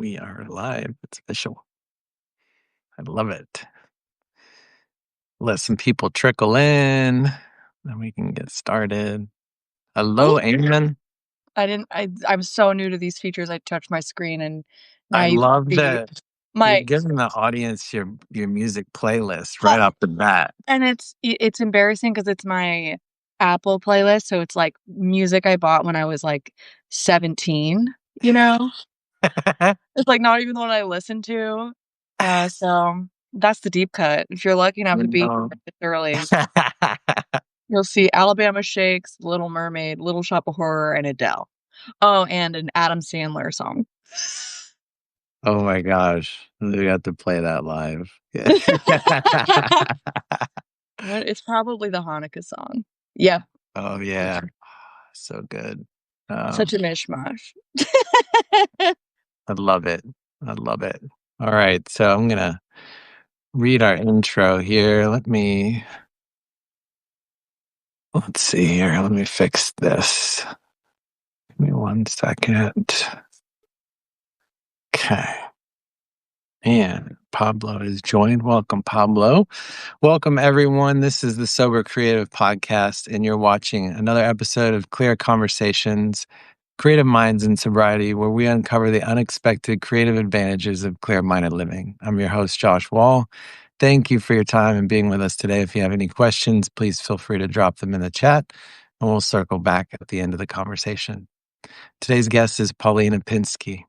We are live. It's official. I love it. Let some people trickle in, then we can get started. Hello, Aaron. I'm so new to these features. I touched my screen and now I you love see that you're my giving the audience your music playlist right off the bat. and it's embarrassing because it's my Apple playlist, so it's like music I bought when I was like 17, you know? It's like not even the one I listened to. So that's the deep cut. If you're lucky enough to be No. early, you'll see Alabama Shakes, Little Mermaid, Little Shop of Horror, and Adele. Oh, and an Adam Sandler song. Oh my gosh. We have to play that live. It's probably the Hanukkah song. Yeah, Oh yeah. So good. such a mishmash. I love it. I love it. All right. So I'm going to read our intro here. Let's see here. Let me fix this. Give me 1 second. Okay. And Pablo is joined. Welcome, Pablo. Welcome, everyone. This is the Sober Creative Podcast, and you're watching another episode of Clear Conversations, Creative Minds in Sobriety, where we uncover the unexpected creative advantages of clear-minded living. I'm your host, Josh Woll. Thank you for your time and being with us today. If you have any questions, please feel free to drop them in the chat, and we'll circle back at the end of the conversation. Today's guest is Paulina Pinsky.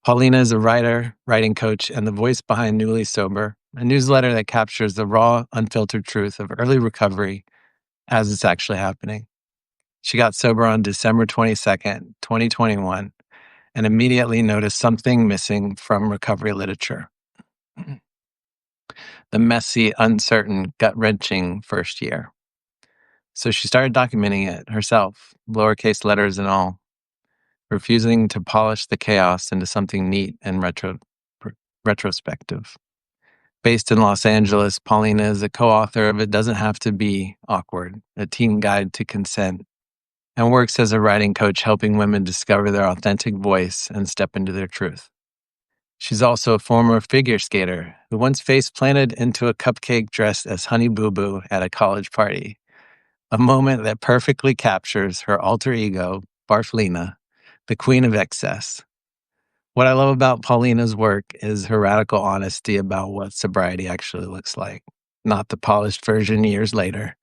Paulina is a writer, writing coach, and the voice behind Newly Sober, a newsletter that captures the raw, unfiltered truth of early recovery as it's actually happening. She got sober on December 22nd, 2021, and immediately noticed something missing from recovery literature. The messy, uncertain, gut-wrenching first year. So she started documenting it herself, lowercase letters and all, refusing to polish the chaos into something neat and retrospective. Based in Los Angeles, Paulina is a co-author of It Doesn't Have to Be Awkward, a teen guide to consent, and works as a writing coach helping women discover their authentic voice and step into their truth. She's also a former figure skater who once face planted into a cupcake dressed as Honey Boo Boo at a college party, a moment that perfectly captures her alter ego, Barflina, the queen of excess. What I love about Paulina's work is her radical honesty about what sobriety actually looks like. Not the polished version years later,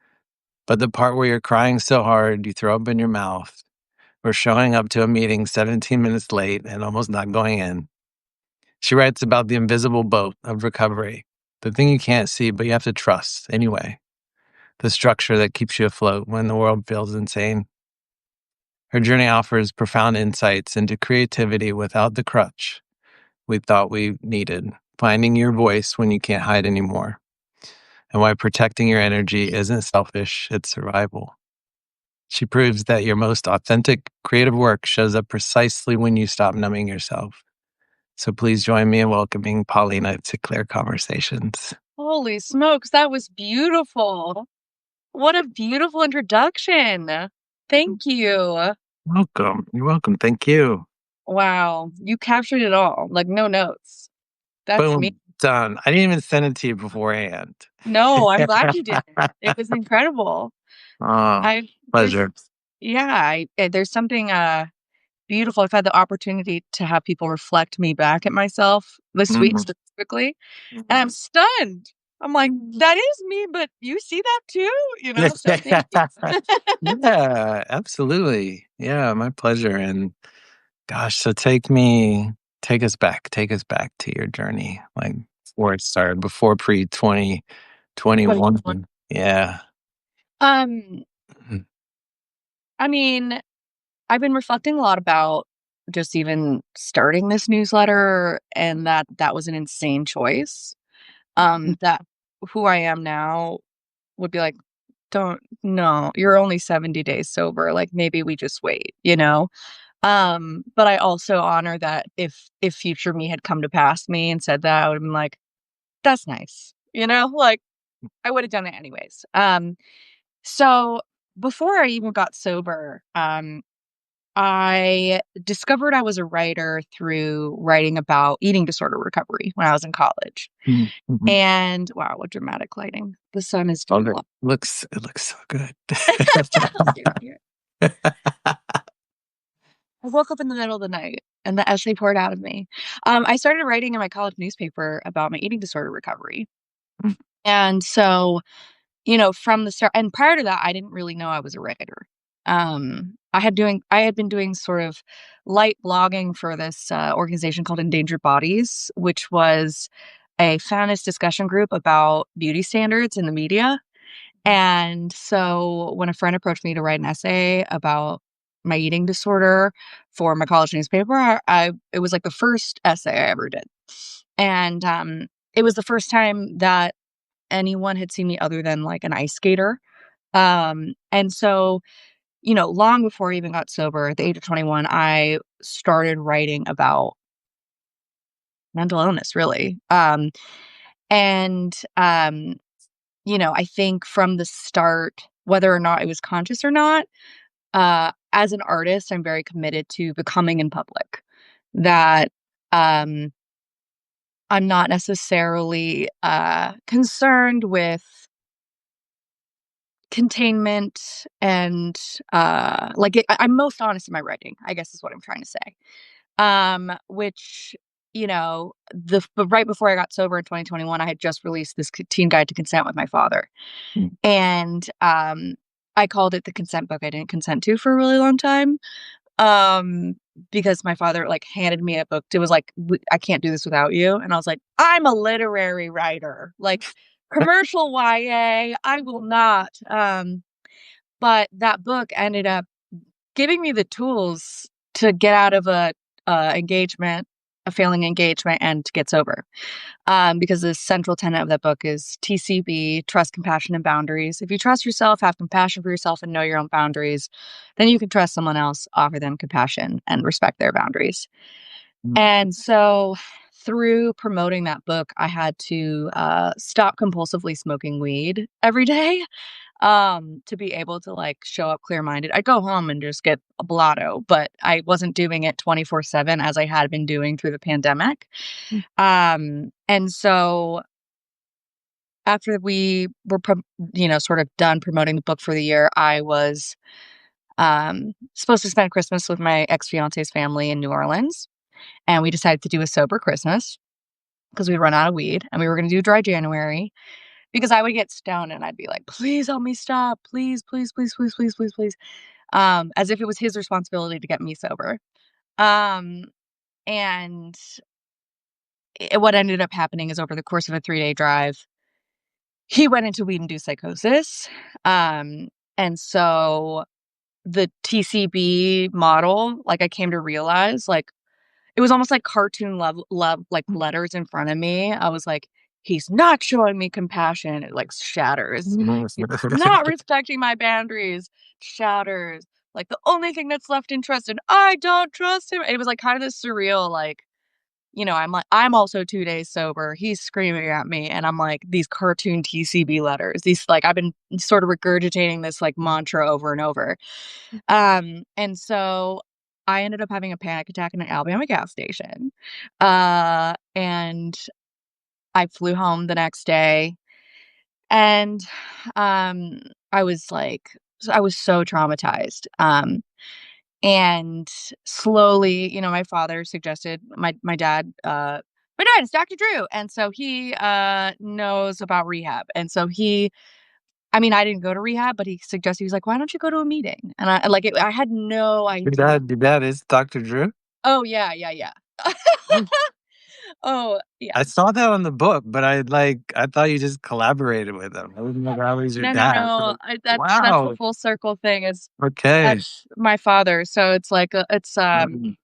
but the part where you're crying so hard you throw up in your mouth, or showing up to a meeting 17 minutes late and almost not going in. She writes about the invisible boat of recovery, the thing you can't see but you have to trust anyway, the structure that keeps you afloat when the world feels insane. Her journey offers profound insights into creativity without the crutch we thought we needed, finding your voice when you can't hide anymore, and why protecting your energy isn't selfish, it's survival. She proves that your most authentic creative work shows up precisely when you stop numbing yourself. So please join me in welcoming Paulina to Clear Conversations. Holy smokes, that was beautiful. What a beautiful introduction. Thank you. Welcome. You're welcome. Thank you. Wow, you captured it all, like no notes. That's me. Boom. Done. I didn't even send it to you beforehand. No, I'm glad you did. It was incredible. Oh, I there's pleasure. there's something beautiful. I've had the opportunity to have people reflect me back at myself this week Mhm. specifically, and I'm stunned. I'm like, that is me, but you see that too, so thank you. Yeah, absolutely. Yeah, my pleasure. And gosh, so take us back to your journey, like before it started, before pre 2021. 2021. Yeah. Um, Mhm. I mean, I've been reflecting a lot about just even starting this newsletter and that was an insane choice. That who I am now would be like, don't no, you're only 70 days sober. Like maybe we just wait. But I also honor that if future me had come to past me and said that, I would have been like, that's nice. Like I would have done it anyways. So before I even got sober, I discovered I was a writer through writing about eating disorder recovery when I was in college. Mhm. And wow, what dramatic lighting. The sun is doing Love a it. lot. Looks so good. I'll stay right here. I woke up in the middle of the night and the essay poured out of me. I started writing in my college newspaper about my eating disorder recovery. And so, from the start, and prior to that, I didn't really know I was a writer. I had been doing sort of light blogging for this organization called Endangered Bodies, which was a feminist discussion group about beauty standards in the media. And so when a friend approached me to write an essay about my eating disorder for my college newspaper, it was like the first essay I ever did. And it was the first time that anyone had seen me other than like an ice skater. And so, long before I even got sober at the age of 21, I started writing about mental illness, really. And I think from the start, whether or not it was conscious or not, as an artist, I'm very committed to becoming in public. That um, I'm not necessarily concerned with containment and I'm most honest in my writing, I guess is what I'm trying to say. Which but right before I got sober in 2021, I had just released this teen guide to consent with my father. And, I called it the consent book I didn't consent to for a really long time, um, because my father, like, handed me a book. It was like, I can't do this without you," and I was like, "I'm a literary writer, like, commercial YA, I will not," but that book ended up giving me the tools to get out of a failing engagement and to get sober. Because the central tenet of that book is TCB, trust, compassion, and boundaries. If you trust yourself, have compassion for yourself, and know your own boundaries, then you can trust someone else, offer them compassion, and respect their boundaries. And so, through promoting that book, I had to stop compulsively smoking weed every day to be able to like show up clear minded. I'd go home and just get a blotto, but I wasn't doing it 24/7 as I had been doing through the pandemic. And so after we were, sort of done promoting the book for the year, I was supposed to spend Christmas with my ex fiance's family in New Orleans. And we decided to do a sober Christmas because we'd run out of weed and we were going to do dry January because I would get stoned and I'd be like, please help me stop. Please, please, please, please, please, please, please. As if it was his responsibility to get me sober. Um, and what ended up happening is over the course of a 3-day drive, he went into weed-induced psychosis, and so the TCB model, like, I came to realize, like, it was almost like cartoon love like, letters in front of me. I was like, "He's not showing me compassion." It, like, shatters. "He's not respecting my boundaries." Shatters. Like, "The only thing that's left in trust, and I don't trust him." It was, like, kind of this surreal, like, I'm like, I'm also 2 days sober. He's screaming at me, and I'm like, these cartoon TCB letters. These like I've been sort of regurgitating this like mantra over and over. And so I ended up having a panic attack in an Alabama gas station. And I flew home the next day and um I was like I was so traumatized. And slowly, my father suggested my dad is Dr. Drew, and so he, knows about rehab, and so I didn't go to rehab, but he suggested, he was like, "Why don't you go to a meeting?" And I had no idea. Your dad is Dr. Drew? Oh, yeah, yeah, yeah. Mm. Oh, yeah. I saw that on the book, but I thought you just collaborated with him. I didn't know that was your No, no, dad. no, that's the Wow. full circle thing is Okay. that's my father, so it's like, Mm,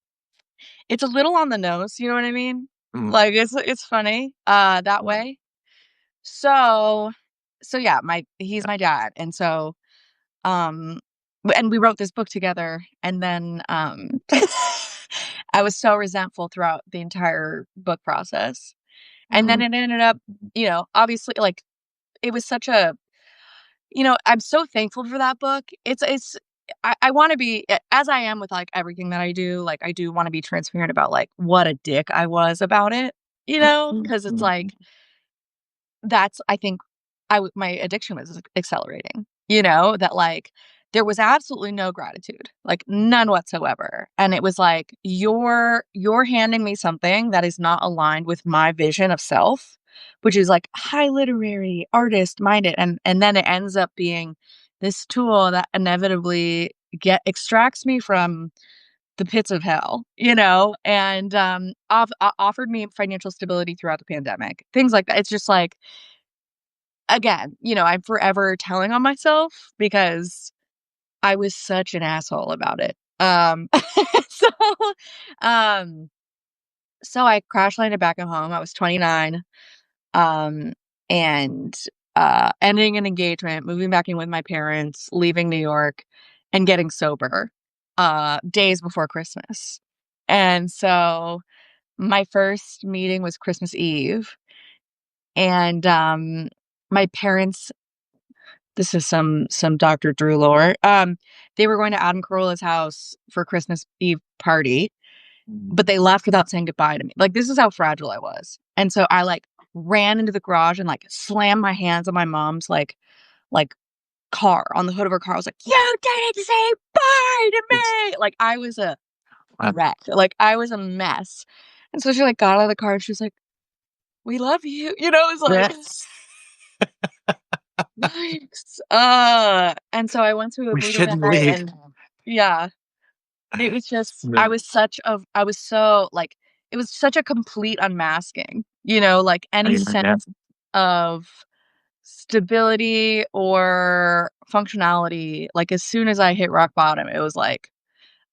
it's a little on the nose, you know what I mean? mm, Like, it's funny, that way. So yeah, my he's my dad, and so, um and we wrote this book together, and then, I was so resentful throughout the entire book process, and then mm, it ended up, obviously, like, it was such a I'm so thankful for that book. I wanna be as I am with, like, everything that I do, like, I do wanna be transparent about, like, what a dick I was about it, because it's like that's I think my addiction was accelerating, that, like, there was absolutely no gratitude, like, none whatsoever, and it was like, "You're handing me something that is not aligned with my vision of self," which is, like, high literary, artist-minded, and then it ends up being this tool that inevitably get extracts me from the pits of hell, and, offered me financial stability throughout the pandemic, things like that. It's just like, again, I'm forever telling on myself because I was such an asshole about it. So, um, so I crash landed back at home. I was 29, um, and, ending an engagement, moving back in with my parents, leaving New York, and getting sober, days before Christmas. And so my first meeting was Christmas Eve, and, my parents this is some Dr. Drew lore. They were going to Adam Carolla's house for Christmas Eve party, but they left without saying goodbye to me. Like, this is how fragile I was. And so I, like, ran into the garage and, like, slammed my hands on my mom's, like, car, on the hood of her car. I was like, "You didn't say bye to It's me!" Like, I was a uh, wreck. Like, I was a mess. And so she, like, got out of the car and she was like, "We love you." It's like, yes. "Thanks." And so I went to a We meeting that shouldn't night leave. and yeah. It was just Yeah. I was so, like it was such a complete unmasking, like, any Yeah. sense of stability or functionality, like, as soon as I hit rock bottom, it was like,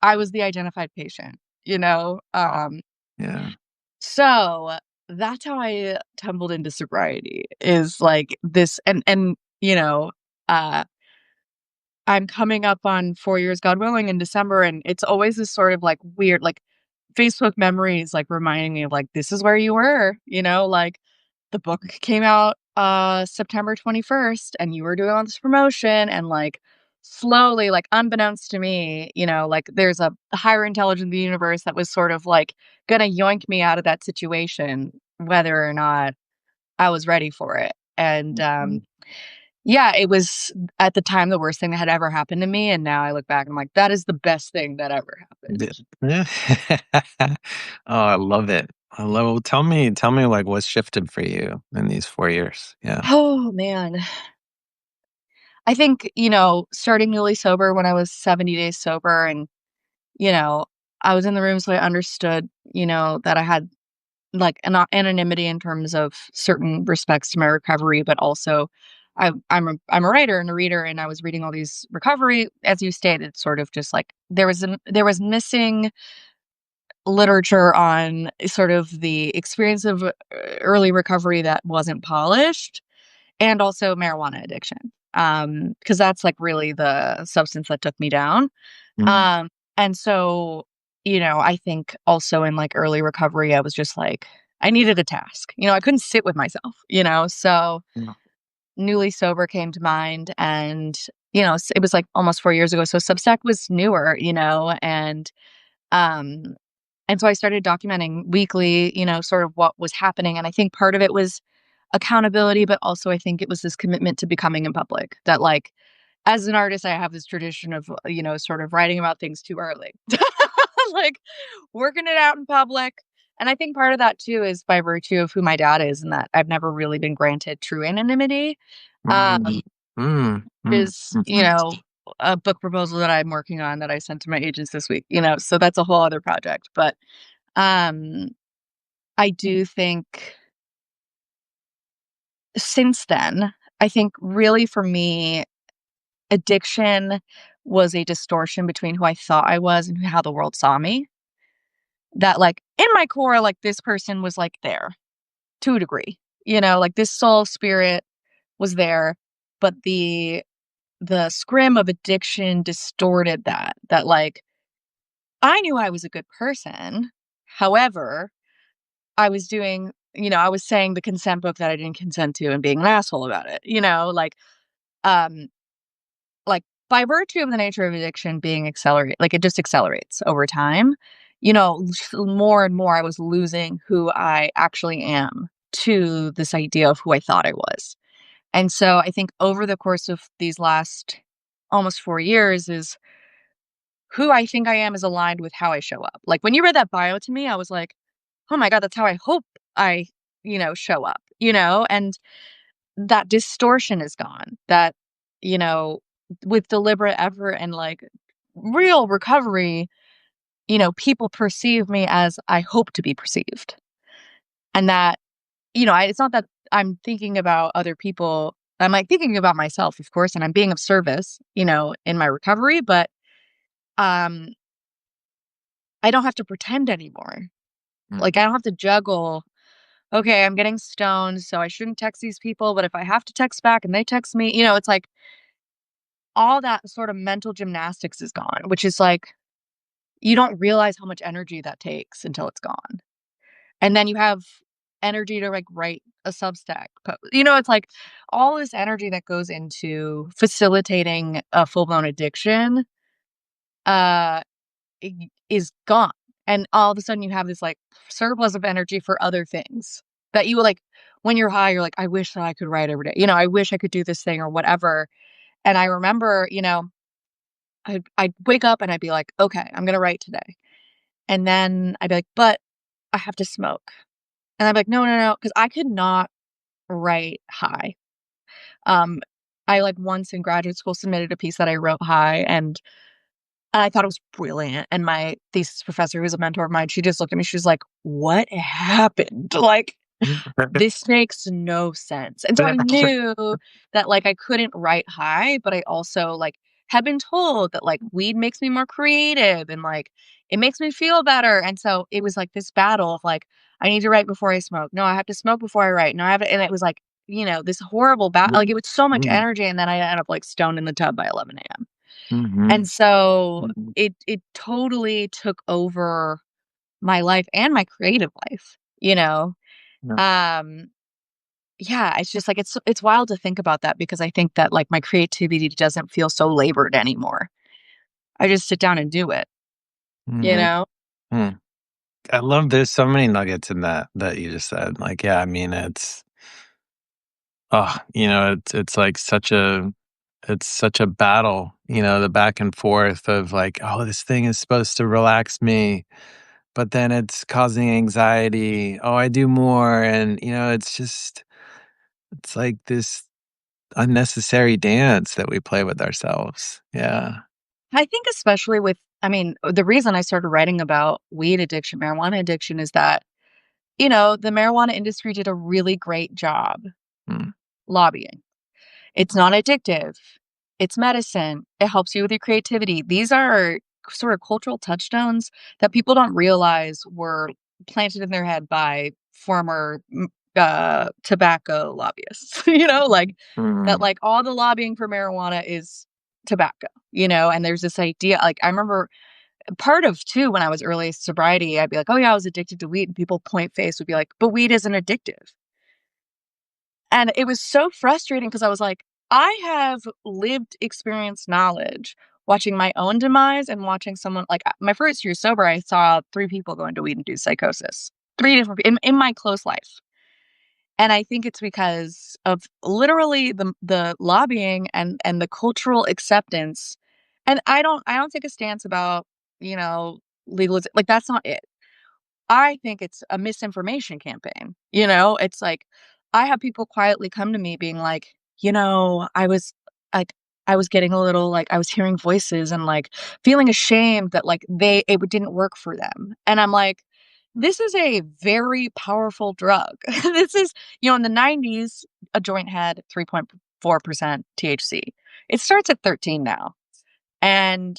I was the identified patient, you know? Oh, yeah. So, that's how I tumbled into sobriety is, like, this uh I'm coming up on 4 years, God willing, in December, and it's always this sort of, like, weird, like, Facebook memories, like, reminding me of, like, "This is where you were," like, "The book came out, September 21st, and you were doing all this promotion," and, like, slowly, like, unbeknownst to me, like, there's a higher intelligence in the universe that was sort of, like, gonna yoink me out of that situation whether or not I was ready for it, and, Mhm. yeah, it was, at the time, the worst thing that had ever happened to me, and now I look back and I'm like, "That is the best thing that ever happened." Yeah. Yeah. Oh, I love it. I love well, tell me, like, what's shifted for you in these 4 years? Yeah. Oh, man. I think, starting newly sober when I was 70 days sober and, you know, I was in the room, so I understood, that I had, like, anonymity in terms of certain respects to my recovery, but also I'm a writer and a reader, and I was reading all these recovery, as you stated, sort of just like there was missing literature on sort of the experience of early recovery that wasn't polished, and also marijuana addiction. Because that's like really the substance that took me down. Mm. And so, I think also in like early recovery, I was just like, I needed a task. I couldn't sit with myself, so Yeah. newly sober came to mind. And, it was like almost 4 years ago. So Substack was newer, um, and so I started documenting weekly, sort of what was happening. And I think part of it was accountability, but also I think it was this commitment to becoming in public that, like, as an artist, I have this tradition of, sort of writing about things too early, like working it out in public. And I think part of that too is by virtue of who my dad is and that I've never really been granted true anonymity. Mm. Mm. Mm. Is, Mhm. a book proposal that I'm working on that I sent to my agents this week, so that's a whole other project. But um I do think since then, I think really for me, addiction was a distortion between who I thought I was and how the world saw me. That, like, in my core, like, this person was, like, there to a degree, like, this soul spirit was there, but the scrim of addiction distorted that, like, I knew I was a good person. However, I was doing I was saying the consent book that I didn't consent to and being an asshole about it, um, like by virtue of the nature of addiction being accelerate like, it just accelerates over time, you know, more and more I was losing who I actually am to this idea of who I thought I was. And so I think over the course of these last almost 4 years is who I think I am is aligned with how I show up. Like, when you read that bio to me, I was like, "Oh my god, that's how I hope I, show up," And that distortion is gone. That, you know, with deliberate effort and, like, real recovery, people perceive me as I hope to be perceived. And that, it's not that I'm thinking about other people. I'm, like, thinking about myself, of course, and I'm being of service, in my recovery, but, um, I don't have to pretend anymore. Like, I Mhm. don't have to juggle, "Okay, I'm getting stoned, so I shouldn't text these people, but if I have to text back and they text me," it's like all that sort of mental gymnastics is gone, which is like, you don't realize how much energy that takes until it's gone. And then you have energy to, like, write a Substack it's like all this energy that goes into facilitating a full-blown addiction, uh, is gone. And all of a sudden you have this, like, surplus of energy for other things that you, like, when you're high, you're like, "I wish that I could write every day." I wish I could do this thing or whatever. And I remember, I'd wake up and I'd be like, "Okay, I'm gonna write today." And then I'd be like, "But I have to smoke." And I'd be like, "No, no, no," because I could not write high. Um, I, like, once in graduate school submitted a piece that I wrote high, and I thought it was brilliant, and my thesis professor, who's a mentor of mine, she just looked at me, she was like, "What happened?" Like, this makes no sense. And so I knew that, like, I couldn't write high, but I also, like, had been told that, like, weed makes me more creative and, like, it makes me feel better. And so it was like this battle of, like, I need to write before I smoke. No, I have to smoke before I write. No, I have to, and it was like, this horrible like, it was so much Mhm. energy, and then I ended up, like, stoned in the tub by 11 a.m. And Mhm. so Mhm. it totally took over my life and my creative life, Yeah. Um, yeah, it's just like it's wild to think about that because I think that, like, my creativity doesn't feel so labored anymore. I just sit down and do it, you Mhm. know? Mm. I love there's so many nuggets in that you just said. Like, yeah, I mean, it's like it's such a battle, the back and forth of like, oh, this thing is supposed to relax me, but then it's causing anxiety. Oh, I do more. And, it's like this unnecessary dance that we play with ourselves. Yeah. I think especially with I mean, the reason I started writing about weed addiction, marijuana addiction is that, the marijuana industry did a really great job Mm, lobbying. It's not addictive. It's medicine. It helps you with your creativity. These are sort of cultural touchstones that people don't realize were planted in their head by former tobacco lobbyists. Like that. mhm, Like all the lobbying for marijuana is tobacco. And there's this idea. Like I remember part of too when I was early sobriety, I'd be like, "Oh yeah, I was addicted to weed," and people point face would be like, "But weed isn't addictive." And it was so frustrating because I was like, I have lived experience knowledge watching my own demise and watching someone like my first year sober, I saw 3 people go into weed-induced psychosis. 3 different in my close life. And I think it's because of literally the lobbying and the cultural acceptance. And I don't take a stance about, you know, legaliz like that's not it. I think it's a misinformation campaign, It's like, I have people quietly come to me being like, like, I was getting a little like, I was hearing voices and, like, feeling ashamed that, like, didn't work for them, and I'm like, "This is a very powerful drug." This is in the '90s, a joint had 3.4% THC. It starts at 13 now. And,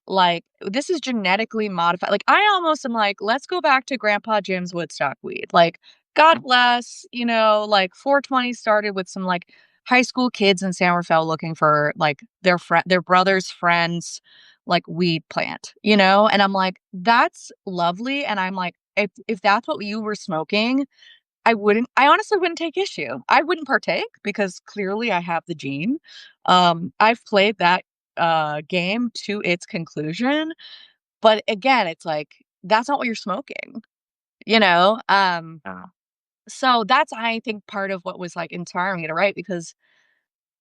like, this is genetically modified like, I almost am like, "Let's go back to Grandpa Jim's Woodstock weed." Like, God bless, like, 420 started with some, like, high school kids in San Rafael looking for, like, their brother's friend's, like, weed plant, And I'm like, "That's lovely," and I'm like, If that's what you were smoking, I honestly wouldn't take issue. I wouldn't partake because clearly I have the gene. I've played that game to its conclusion. But again, it's like, that's not what you're smoking, you know? Yeah. So that's, I think, part of what was, like, inspiring me to write because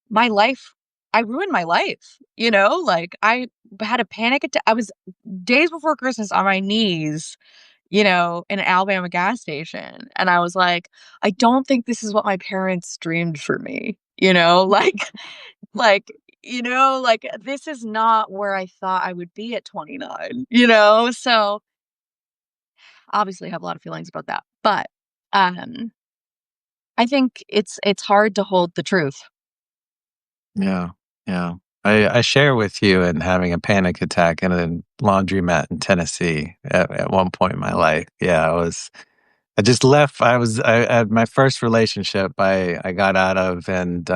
my life I ruined my life, you know? Like, I had a panic attack. I was days before Christmas on my knees, you know, in an Alabama gas station, and I was like, "I don't think this is what my parents dreamed for me," you know? Like, like, this is not where I thought I would be at 29, you know? So, obviously, I have a lot of feelings about that, but, um, I think it's hard to hold the truth. Yeah. Yeah. I share with you in having a panic attack in a laundromat in Tennessee at one point in my life. Yeah, I just left. I had my first relationship I got out of, and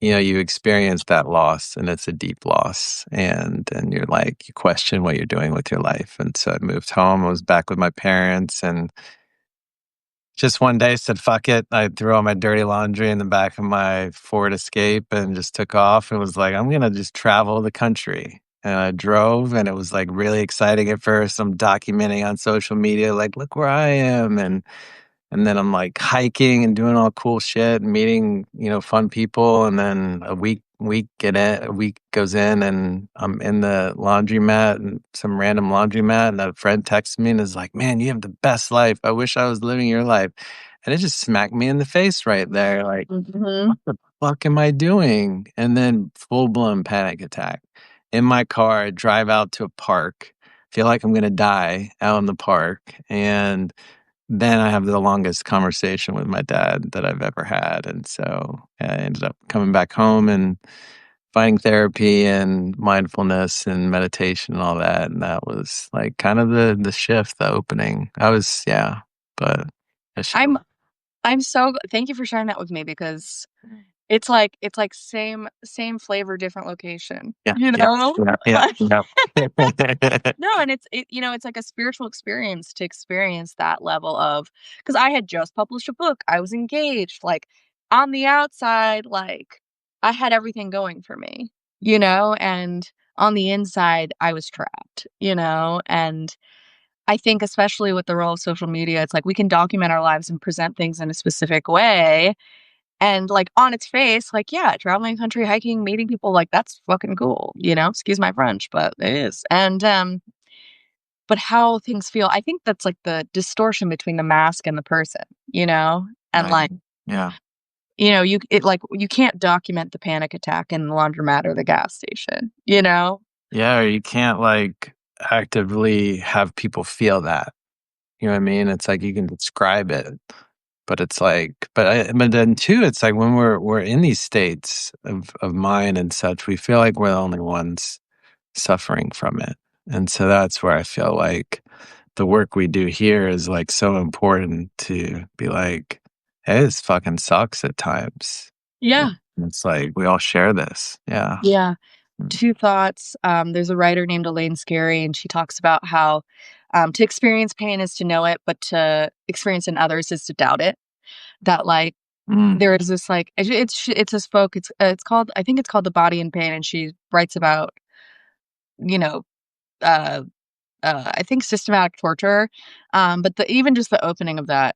you experience that loss, and it's a deep loss, and you're like, you question what you're doing with your life. And so I moved home. I was back with my parents, and just one day said, fuck it. I threw all my dirty laundry in the back of my Ford Escape and just took off and was like, I'm going to just travel the country. And I drove, and it was like really exciting at first. I'm documenting on social media, like, look where I am. And then I'm like hiking and doing all cool shit and meeting, fun people. And then a week goes in, and I'm in the laundromat, and some random laundromat, and a friend texts me and is like, man, you have the best life. I wish I was living your life. And it just smacked me in the face right there. Like, Mhm. what the fuck am I doing? And then full blown panic attack. In my car, I drive out to a park, feel like I'm gonna die out in the park. And then I have the longest conversation with my dad that I've ever had. And so I ended up coming back home and finding therapy and mindfulness and meditation and all that. And that was like kind of the shift, the opening. Yeah, but I share. I'm I'm so thank you for sharing that with me because it's like same flavor, different location, Yeah, you yeah, know? yeah, yeah, Like yeah. no, and it's like a spiritual experience to experience that level of because I had just published a book, I was engaged, like, on the outside, like, I had everything going for me, you know? And on the inside, I was trapped, you know? And I think especially with the role of social media, it's like we can document our lives and present things in a specific way, and, like, on its face, like, yeah, traveling the country, hiking, meeting people, like, that's fucking cool, you know? Excuse my French, but it is. And, but how things feel, I think that's, like, the distortion between the mask and the person, you know? And, Right. like, Yeah. you can't document the panic attack in the laundromat or the gas station, you know? Yeah, or you can't like actively have people feel that. You know what I mean? It's like you can describe it, but it's like, but then too, it's like when we're in these states of mind and such, we feel like we're the only ones suffering from it, and so that's where I feel like the work we do here is like so important to be like, hey, this fucking sucks at times. And Yeah. it's like we all share this. Yeah. Yeah. Mm. 2 thoughts, there's a writer named Elaine Scarry, and she talks about how, to experience pain is to know it, but to experience in others is to doubt it. That, like, Mm. there is this, like it's this book, it's called I think it's called The Body in Pain, and she writes about, you know, uh, I think systematic torture, but the even just the opening of that,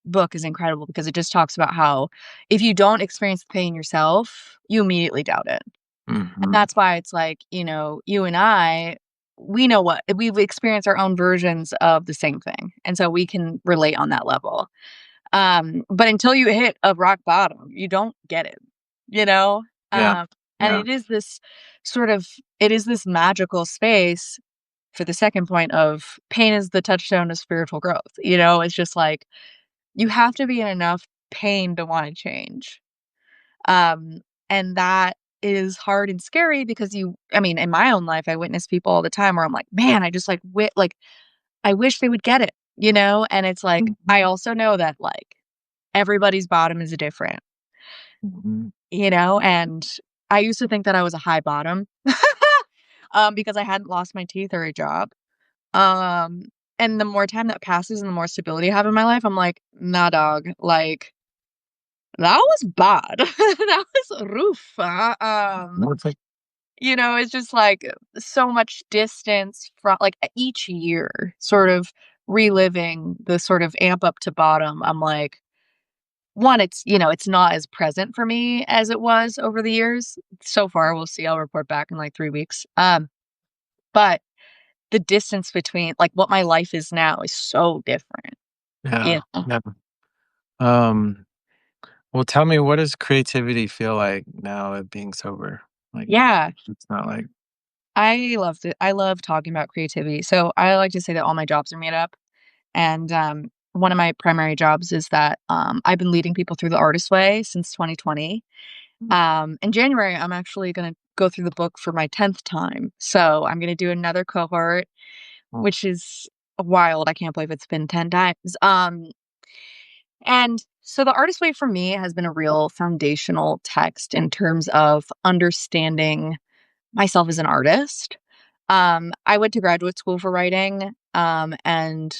book is incredible because it just talks about how if you don't experience the pain yourself, you immediately doubt it. And Mhm. that's why it's like, you and I, we know what we've experienced our own versions of the same thing, and so we can relate on that level. But until you hit a rock bottom, you don't get it, you know? Yeah. Um, and Yeah. it is this magical space for the second point of pain is the touchstone of spiritual growth, you know? It's just like, you have to be in enough pain to wanna change. Um, and that is hard and scary because I mean, in my own life, I witness people all the time where I'm like, "Man, I just, like, I wish they would get it," you know? And it's like, I Mhm. also know that, like, everybody's bottom is different, Mhm. you know? And I used to think that I was a high bottom, because I hadn't lost my teeth or a job. Um, and the more time that passes and the more stability I have in my life, I'm like, "Nah, dog, like, that was bad. That was roof. What's like, It's just like so much distance from like each year, sort of reliving the sort of amp up to bottom. I'm like, one, it's not as present for me as it was over the years. So far, we'll see. I'll report back in like 3 weeks. But the distance between like what my life is now is so different. yeah, You know? yeah. Um, well, tell me, what does creativity feel like now at being sober? Like, Yeah, it's not like, I loved it. I love talking about creativity. So I like to say that all my jobs are made up. And one of my primary jobs is that I've been leading people through the artist way since 2020. In January, I'm actually going to go through the book for my 10th time. So I'm going to do another cohort, oh, which is wild. I can't believe it's been 10 times. And so the artist way for me has been a real foundational text in terms of understanding myself as an artist. I went to graduate school for writing, and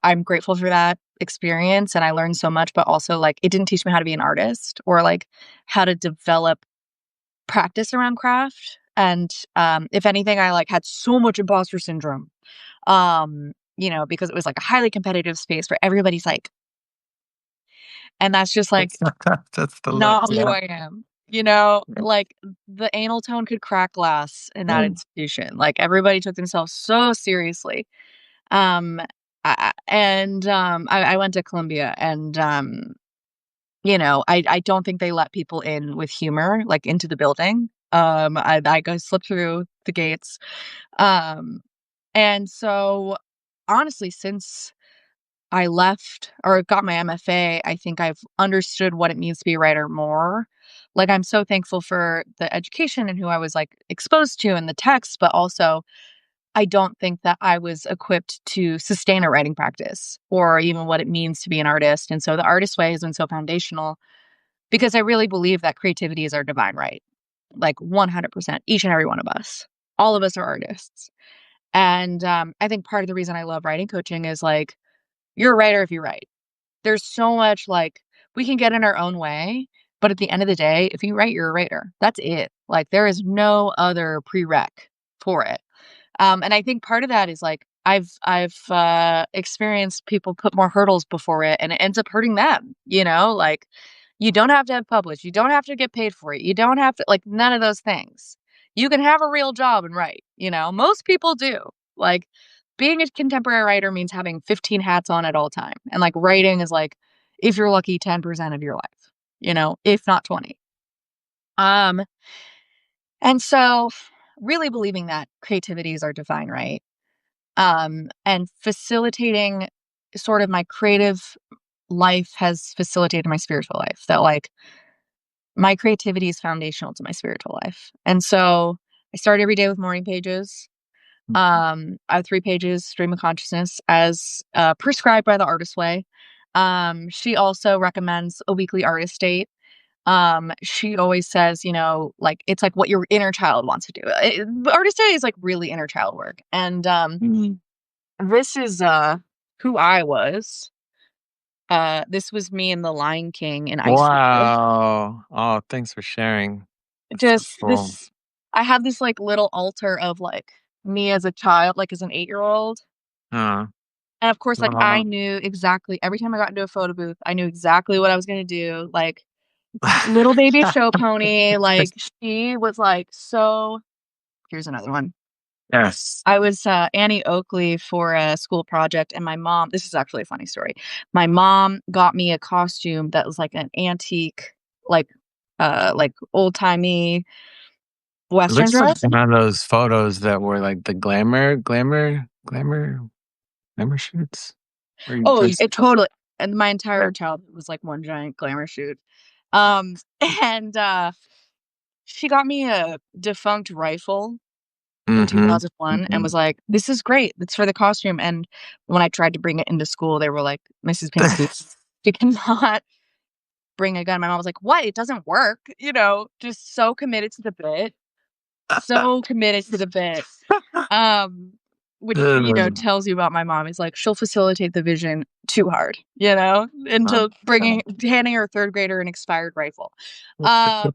I'm grateful for that experience and I learned so much, but also like it didn't teach me how to be an artist or like how to develop practice around craft. And if anything, I like had so much imposter syndrome. Because it was like a highly competitive space where everybody's like, and that's just like that's the look. not who Yeah. I am. Like the anal tone could crack glass in that Mm. institution. Like everybody took themselves so seriously. Um, I went to Columbia, and I don't think they let people in with humor, like into the building. I go slip through the gates, um, and so honestly, since I left or got my MFA, I think I've understood what it means to be a writer more. Like I'm so thankful for the education and who I was like exposed to and the text, but also I don't think that I was equipped to sustain a writing practice or even what it means to be an artist. And so the artist way has been so foundational because I really believe that creativity is our divine right. Like 100%, each and every one of us. All of us are artists. And I think part of the reason I love writing coaching is like, you're a writer if you write. There's so much like we can get in our own way. But at the end of the day, if you write, you're a writer. That's it. Like there is no other prereq for it. And I think part of that is like I've experienced people put more hurdles before it and it ends up hurting them, like you don't have to have published, you don't have to get paid for it, you don't have to like none of those things. You can have a real job and write, most people do. Like being a contemporary writer means having 15 hats on at all time. And like writing is like, if you're lucky, 10% of your life, if not 20. Um, and so really believing that creativity is our divine right, and facilitating sort of my creative life has facilitated my spiritual life. That like my creativity is foundational to my spiritual life. And so I start every day with morning pages. I have 3 pages, stream of consciousness, as prescribed by the artist way. She also recommends a weekly artist date. She always says, like it's like what your inner child wants to do. Artist day is like really inner child work. And this is who I was. This was me in The Lion King in high school. Wow. Oh, thanks for sharing. That's so Just cool. this I had this like little altar of like me as a child, like as an 8-year-old. Huh. And of course, like I Oh. knew exactly every time I got into a photo booth, I knew exactly what I was gonna do. Like little baby show pony, like she was like so here's another one. Yes. I was Annie Oakley for a school project, and my mom. This is actually a funny story. My mom got me a costume that was like an antique, like old timey It Western looks like dress. one of those photos that were like the glamour shoots. Where you Oh, just it totally. And my entire childhood was like one giant glamour shoot. Um, and she got me a defunct rifle in mm-hmm. 2001 and Mm-hmm. was like, "This is great. It's for the costume." And when I tried to bring it into school, they were like, "Mrs. Pinsky, you cannot bring a gun." My mom was like, "What? It doesn't work." Just so committed to the bit. So committed to the bit. Um, which, Ugh. tells you about my mom is like, she'll facilitate the vision too hard, into handing her third grader an expired rifle. Um,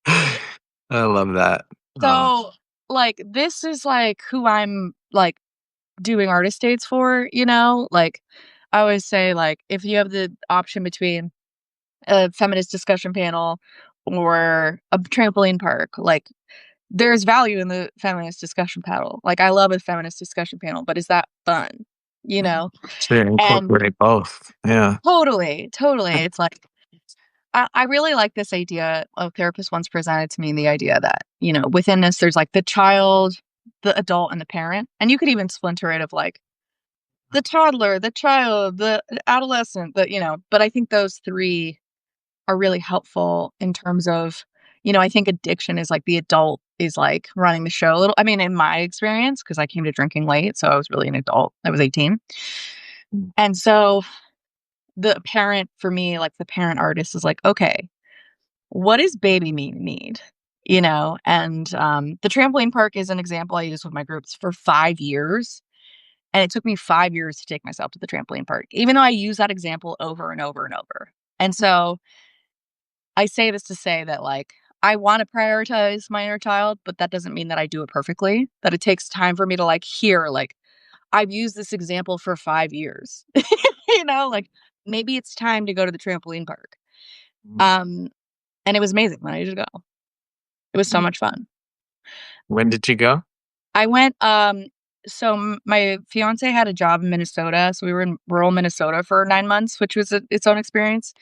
I love that. Oh, so, like, this is, like, who I'm, like, doing artist dates for, Like, I always say, like, if you have the option between a feminist discussion panel or a trampoline park, like, there's value in the feminist discussion panel. Like, I love a feminist discussion panel, but is that fun? You know? to And incorporate both. Yeah. totally, totally. It's like I really like this idea. A therapist once presented to me the idea that, within this, there's like the child, the adult, and the parent. And you could even splinter it of like the toddler, the child, the adolescent, but I think those three are really helpful in terms of, I think addiction is like the adult is like running the show a little. I mean, in my experience, because I came to drinking late, so I was really an adult. I was 18. And so the parent for me, like the parent artist is like, okay, what does baby me need? And the trampoline park is an example I use with my groups for 5 years. And it took me 5 years to take myself to the trampoline park, even though I use that example over and over and over. And so I say this to say that, like, I want to prioritize my inner child, but that doesn't mean that I do it perfectly, that it takes time for me to, like, hear, like, I've used this example for 5 years, like, maybe it's time to go to the trampoline park. Um, and it was amazing when I did go. It was so much fun. When did you go? I went, so my fiance had a job in Minnesota, so we were in rural Minnesota for 9 months, which was its own experience.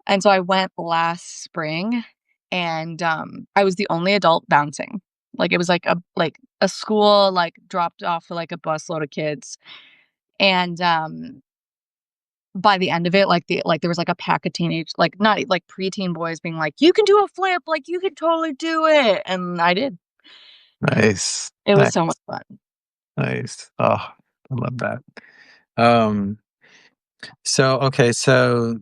And so I went last spring and, I was the only adult bouncing. Like, it was like a school, like, dropped off, like, a busload of kids. And, by the end of it, there was, like, a pack of teenage like, not like preteen boys being like, "You can do a flip, like, you can totally do it." And I did. Nice. It was Nice. so much fun. Nice. Oh, I love that. Um, so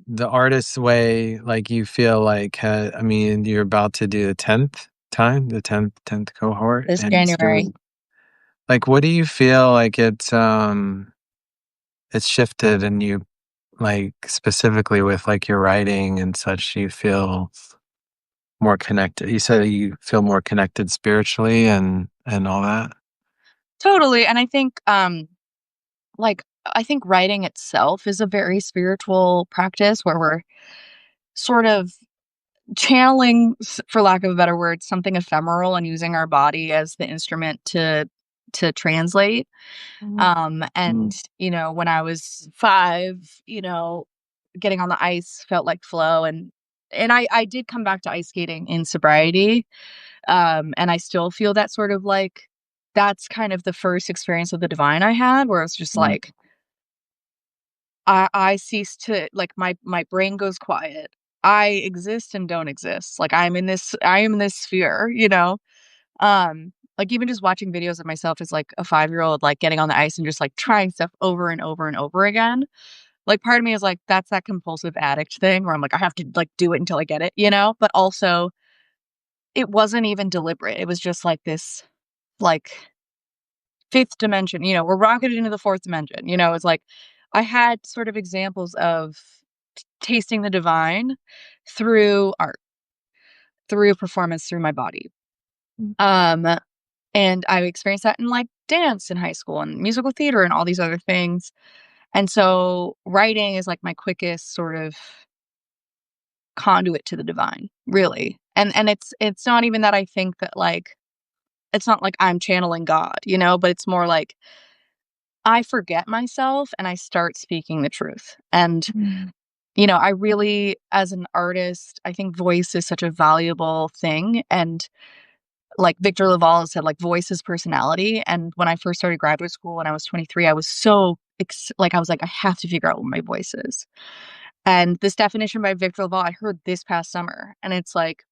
the artist's way, like you feel like, I mean, you're about to do the 10th time, the 10th cohort. This And January. so, like, what do you feel like it's shifted and you, like, specifically with like your writing and such, you feel more connected. You said you feel more connected spiritually and all that. Totally, and I think, I think writing itself is a very spiritual practice where we're sort of channeling, for lack of a better word, something ephemeral and using our body as the instrument to translate. And Mm. when I was 5, getting on the ice felt like flow, and I did come back to ice skating in sobriety. And I still feel that sort of like that's kind of the first experience of the divine I had, where it's just Mm. like I cease to like my brain goes quiet. I exist and don't exist. Like I am in this sphere. Like even just watching videos of myself as like a 5-year-old, like getting on the ice and just like trying stuff over and over and over again. Like part of me is like, that's that compulsive addict thing where I'm like, I have to like do it until I get it. But also it wasn't even deliberate. It was just like this like fifth dimension, we're rocketed into the fourth dimension. It's like I had sort of examples of tasting the divine through art, through performance, through my body. Um, and I experienced that in like dance in high school and musical theater and all these other things. And so writing is like my quickest sort of conduit to the divine, really. And it's not even that I think that like it's not like I'm channeling God, but it's more like I forget myself and I start speaking the truth. And I really, as an artist, I think voice is such a valuable thing. And like Victor Laval said, like voice is personality. And when I first started graduate school when I was 23, I was so I was like, I have to figure out what my voice is. And this definition by Victor Laval, I heard this past summer. And it's like,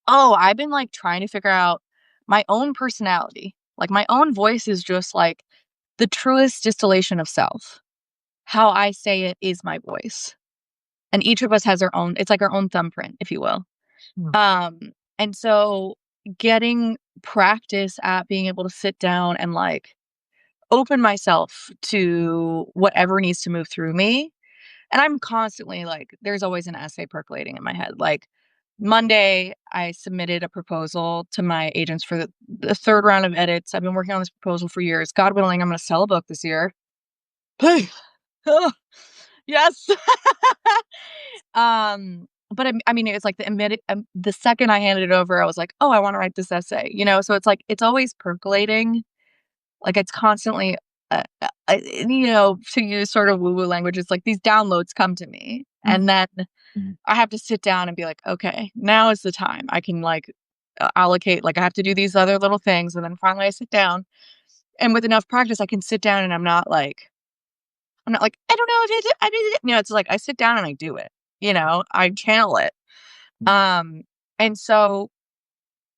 oh, I've been like trying to figure out my own personality. Like my own voice is just like the truest distillation of self. How I say it is my voice. And each of us has our own, it's like our own thumbprint, if you will. Mm. Um, and so getting practice at being able to sit down and, like, open myself to whatever needs to move through me. And I'm constantly like, there's always an essay percolating in my head. Like Monday, I submitted a proposal to my agents for the third round of edits. I've been working on this proposal for years. God willing, I'm going to sell a book this year. Ugh, yes. But I mean, it's like the second I handed it over, I was like, oh, I want to write this essay, you know? So it's like, it's always percolating. Like it's constantly, you know, to use sort of woo woo language, it's like these downloads come to me. And then I have to sit down and be like, okay, now is the time. I can like allocate, like I have to do these other little things. And then finally I sit down and with enough practice, I can sit down and I'm not like, I don't know if I did it. You know, it's like I sit down and I do it, you know, I channel it. Um, and so,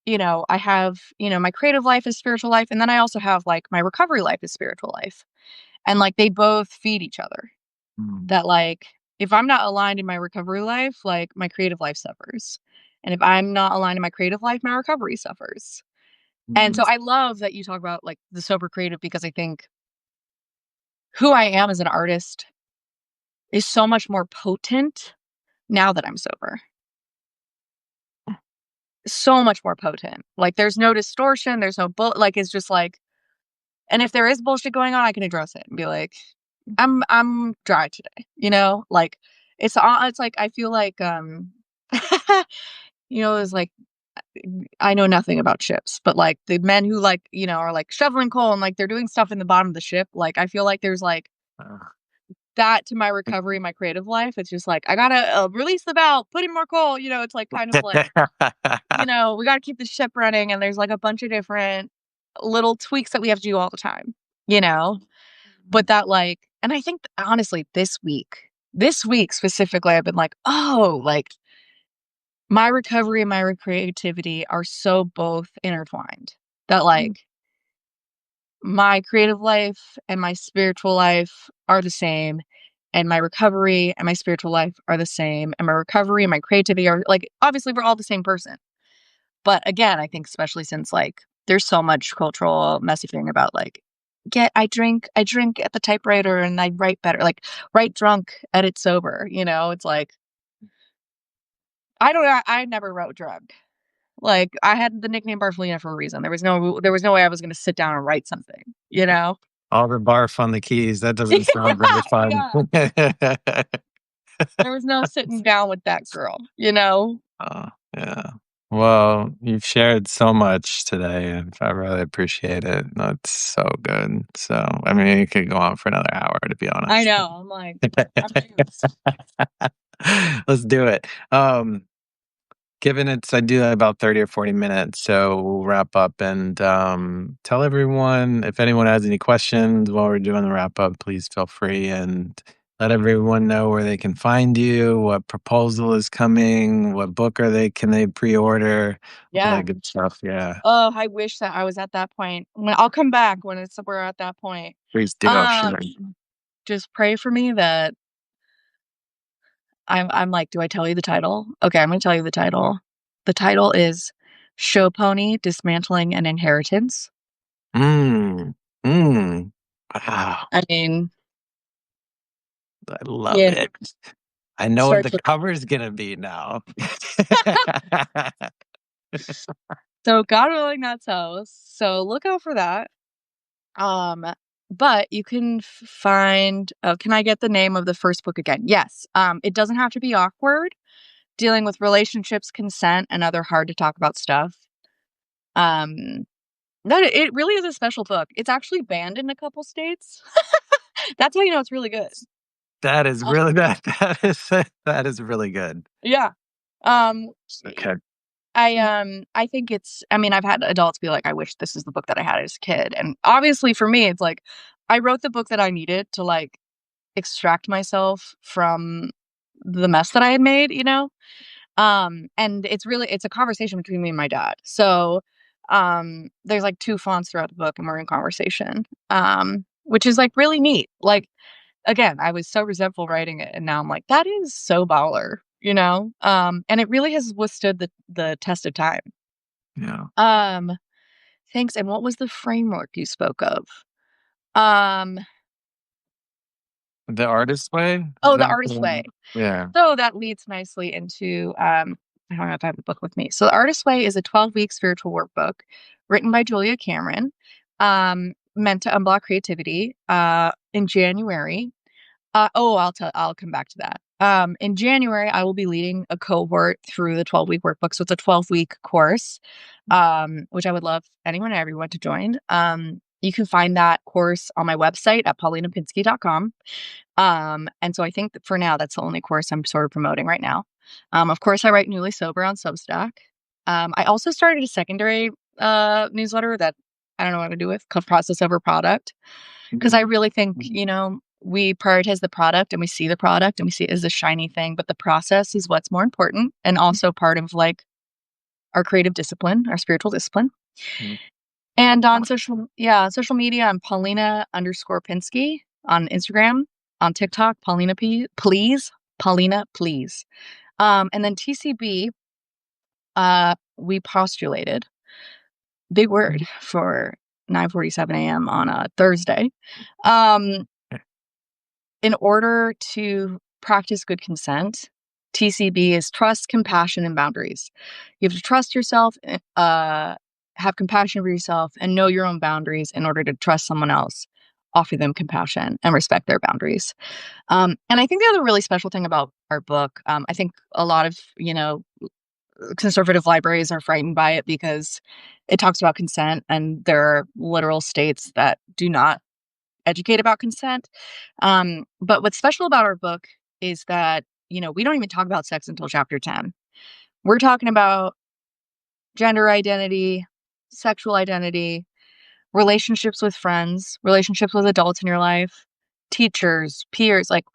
you know, I have, you know, my creative life is spiritual life. And then I also have like my recovery life is spiritual life. And like they both feed each other. Mm, That like if I'm not aligned in my recovery life, like my creative life suffers. And if I'm not aligned in my creative life, my recovery suffers. And mm, so I love that you talk about like the sober creative because I think who I am as an artist is so much more potent now that I'm sober. So much more potent. Like there's no distortion, there's no like it's just like and if there is bullshit going on, I can address it and be like, I'm dry today, you know? Like it's like I feel like you know, it's like I know nothing about ships, but like the men who like, you know, are like shoveling coal and like they're doing stuff in the bottom of the ship. Like I feel like there's like uh, that to my recovery, my creative life. It's just like I gotta release the valve, put in more coal. You know, it's like kind of like you know we gotta keep the ship running, and there's like a bunch of different little tweaks that we have to do all the time. You know, but that like, and I think honestly, this week specifically, I've been like, oh, like my recovery and my creativity are so both intertwined that like my creative life and my spiritual life are the same and my recovery and my spiritual life are the same and my recovery and my creativity are like obviously we're all the same person, but again I think especially since like there's so much cultural messaging about like get I drink at the typewriter and I write better, like write drunk, edit sober, you know, it's like I don't know, I never wrote drunk. Like, I had the nickname Barcelona for a reason. There was no way I was gonna sit down and write something, you know? all the barf on the keys. That doesn't sound very fun. Yeah. There was no sitting down with that girl, you know? Oh, yeah. Well, you've shared so much today, and I really appreciate it. That's so good. So, I mean, it could go on for another hour, to be I honest. know, I'm like, I'm used. Let's do it. Given it's I do that about 30 or 40 minutes, so we'll wrap up and, tell everyone if anyone has any questions while we're doing the wrap up, please feel free and let everyone know where they can find you, what proposal is coming, what book can they pre-order, all Yeah. that good stuff, yeah. Oh, I wish that I was at that point. I'll come back when we're at that point. Please do, Um, sure. just pray for me that I'm like, do I tell you the title? Okay, I'm gonna tell you the title. The title is Show Pony, Dismantling an Inheritance. Mm, mm. Wow, I mean, I love yeah, it. I know what starts the with cover's gonna be now. so God willing, that's how. So look out for that. Um, but you can find. Oh, can I get the name of the first book again? Yes. It doesn't have to be awkward. Dealing with relationships, consent, and other hard to talk about stuff. Um, that it really is a special book. It's actually banned in a couple states. That's how you know it's really good. That is Uh, really that is really good. yeah. Um, Okay. I think it's I mean, I've had adults be like, "I wish this is the book that I had as a kid." And obviously for me, it's like I wrote the book that I needed to like extract myself from the mess that I had made, you know? And it's a conversation between me and my dad. So, there's like two fonts throughout the book and we're in conversation. Which is like really neat. Like again, I was so resentful writing it and now I'm like, that is so baller, you know? And it really has withstood the test of time. Yeah. Um, Thanks. And what was the framework you spoke of? Um, The Artist's Way? Is oh, The that Artist Way. yeah. So that leads nicely into I don't know if I have the book with me. So The Artist Way is a 12-week spiritual workbook written by Julia Cameron, meant to unblock creativity. In January, I'll come back to that. In January, I will be leading a cohort through the 12-week workbook. So it's a 12-week course, which I would love anyone and everyone to join. You can find that course on my website at paulinapinsky.com. And so I think that for now, that's the only course I'm sort of promoting right now. Of course, I write Newly Sober on Substack. I also started a secondary newsletter that I don't know what to do with, called Process Over Product, because I really think, we prioritize the product and we see the product and we see it as a shiny thing, but the process is what's more important and also part of like our creative discipline, our spiritual discipline. Mhm. And on social media, I'm Paulina_Pinsky on Instagram, on TikTok, Paulina, please. And then TCB, we postulated, big word for 9:47 a.m. on a Thursday. In order to practice good consent, TCB is trust, compassion, and boundaries. You have to trust yourself, have compassion for yourself, and know your own boundaries in order to trust someone else, offer them compassion, and respect their boundaries. And I think the other really special thing about our book, I think a lot of, conservative libraries are frightened by it because it talks about consent, and there are literal states that do not educate about consent. But what's special about our book is that, we don't even talk about sex until chapter 10. We're talking about gender identity, sexual identity, relationships with friends, relationships with adults in your life, teachers, peers. Like,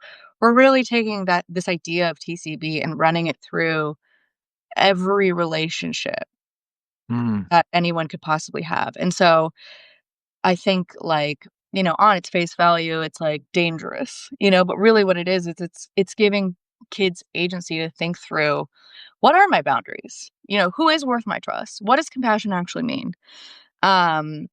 we're really taking this idea of TCB and running it through every relationship Mm. that anyone could possibly have. And so I think, like, on its face value, it's like dangerous, but really what it is it's giving kids agency to think through, what are my boundaries? Who is worth my trust? What does compassion actually mean? Um,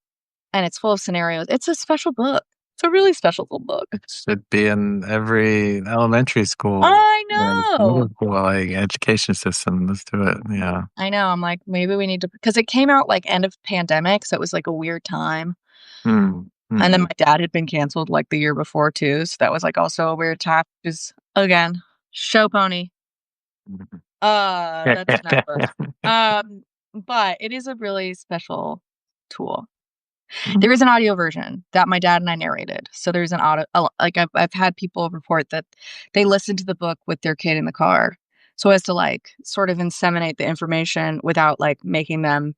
and it's full of scenarios. It's a special book. It's a really special little book. It should be in every elementary school, I like know. middle school, like education system. Let's do it. Yeah. I know. I'm like, maybe we need to, because it came out like end of pandemic, so it was like a weird time. Mm. And then Mm. my dad had been canceled like the year before too, so that was like also a weird time. Just again, show pony. That's never. But it is a really special tool. There is an audio version that my dad and I narrated. So there's an audio, like I've had people report that they listened to the book with their kid in the car, so as to like sort of inseminate the information without like making them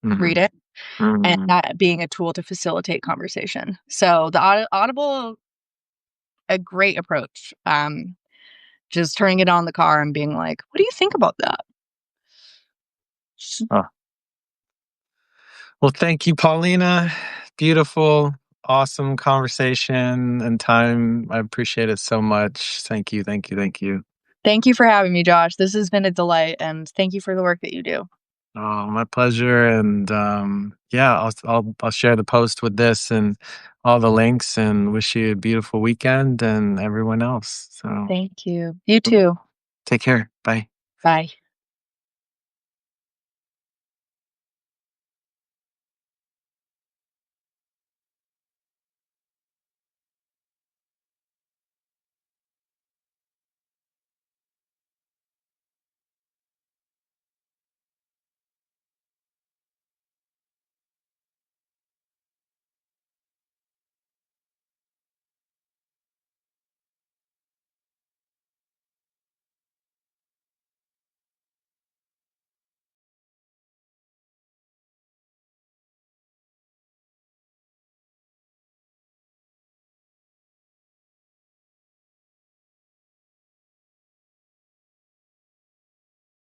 read Mhm. it, and Mhm. that being a tool to facilitate conversation. So the Audible, a great approach. Just turning it on in the car and being like, "What do you think about that?" Oh. Well, thank you, Paulina. Beautiful, awesome conversation and time. I appreciate it so much. Thank you, thank you, thank you. Thank you for having me, Josh. This has been a delight, and thank you for the work that you do. Oh, my pleasure. And yeah, I'll share the post with this and all the links, and wish you a beautiful weekend and everyone else. So Thank you. You too. take care. Bye. Bye.